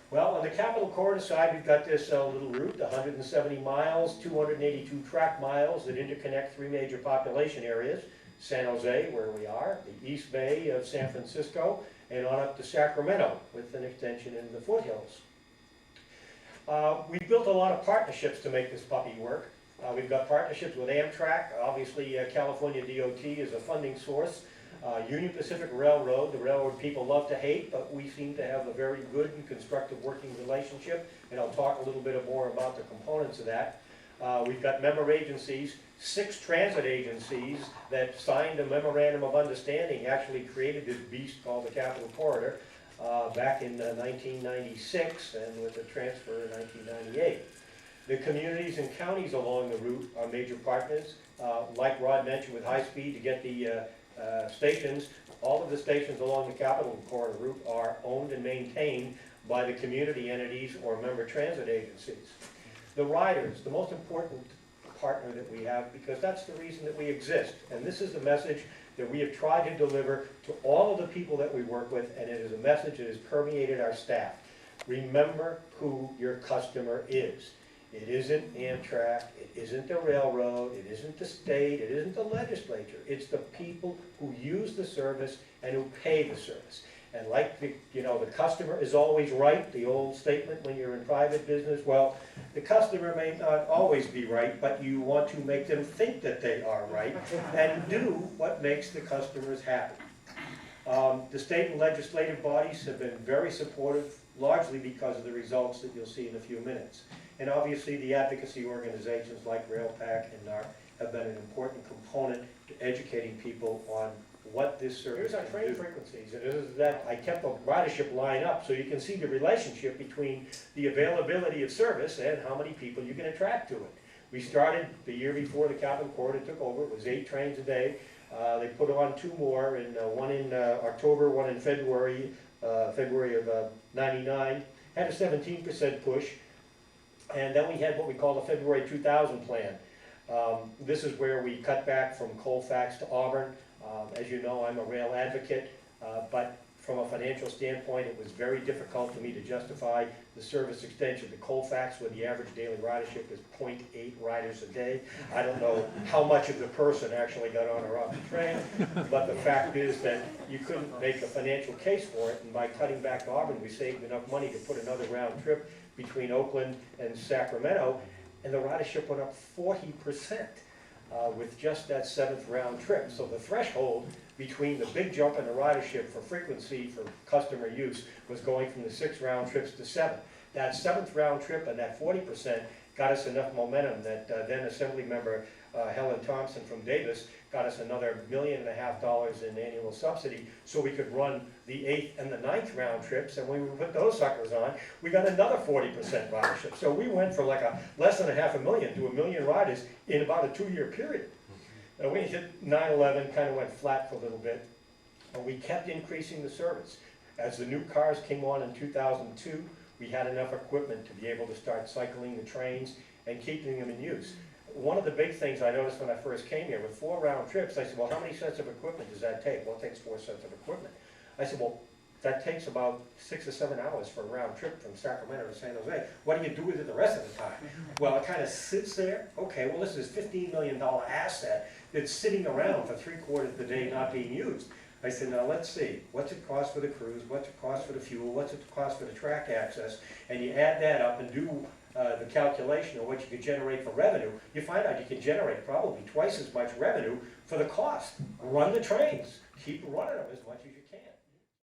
Well, on the Capital Corridor side, we've got this little route, 170 miles, 282 track miles that interconnect three major population areas. San Jose, where we are, the East Bay of San Francisco, and on up to Sacramento with an extension in the foothills. We've built a lot of partnerships to make this puppy work. We've got partnerships with Amtrak. Obviously, California DOT is a funding source. Union Pacific Railroad, the railroad people love to hate, but we seem to have a very good and constructive working relationship, and I'll talk a little bit more about the components of that. We've got member agencies, 6 transit agencies that signed a memorandum of understanding, actually created this beast called the Capital Corridor back in 1996, and with a transfer in 1998. The communities and counties along the route are major partners. Like Rod mentioned, with high speed to get the stations, all of the stations along the Capital Corridor route are owned and maintained by the community entities or member transit agencies. The riders, the most important partner that we have, because that's the reason that we exist. And this is the message that we have tried to deliver to all of the people that we work with, and it is a message that has permeated our staff. Remember who your customer is. It isn't Amtrak, it isn't the railroad, it isn't the state, it isn't the legislature. It's the people who use the service and who pay the service. And like the customer is always right, the old statement when you're in private business, well, the customer may not always be right, but you want to make them think that they are right and do what makes the customers happy. The state and legislative bodies have been very supportive, largely because of the results that you'll see in a few minutes. And obviously the advocacy organizations like RailPAC and NARC have been an important component to educating people on what this service. Here's our train frequencies, and this is that I kept the ridership line up so you can see the relationship between the availability of service and how many people you can attract to it. We started the year before the Capital Corridor took over. It was 8 trains a day. They put on 2 more, and one in October, one in February of '99. Had a 17% push. And then we had what we call the February 2000 plan. This is where we cut back from Colfax to Auburn. As you know, I'm a rail advocate, but from a financial standpoint, it was very difficult for me to justify the service extension to Colfax, where the average daily ridership is 0.8 riders a day. I don't know how much of the person actually got on or off the train, but the fact is that you couldn't make a financial case for it, and by cutting back to Auburn, we saved enough money to put another round trip between Oakland and Sacramento, and the ridership went up 40%. With just that 7th round trip. So the threshold between the big jump in the ridership for frequency for customer use was going from the 6 round trips to 7. That 7th round trip and that 40% got us enough momentum that then Assembly Member Helen Thompson from Davis got us another $1.5 million in annual subsidy so we could run the 8th and the 9th round trips, and when we put those suckers on, we got another 40% ridership. So we went from like less than $500,000 to 1 million riders in about a 2-year period. And we hit 9/11, kind of went flat for a little bit, and we kept increasing the service. As the new cars came on in 2002, we had enough equipment to be able to start cycling the trains and keeping them in use. One of the big things I noticed when I first came here, with 4 round trips, I said, well, how many sets of equipment does that take? Well, it takes 4 sets of equipment. I said, well, that takes about 6 or 7 hours for a round trip from Sacramento to San Jose. What do you do with it the rest of the time? Well, it kind of sits there. Okay, well, this is a $15 million asset that's sitting around for 3/4 of the day not being used. I said, now let's see, what's it cost for the crews, what's it cost for the fuel, what's it cost for the track access, and you add that up and do the calculation of what you could generate for revenue, you find out you can generate probably twice as much revenue for the cost. Run the trains, keep running them as much as you can.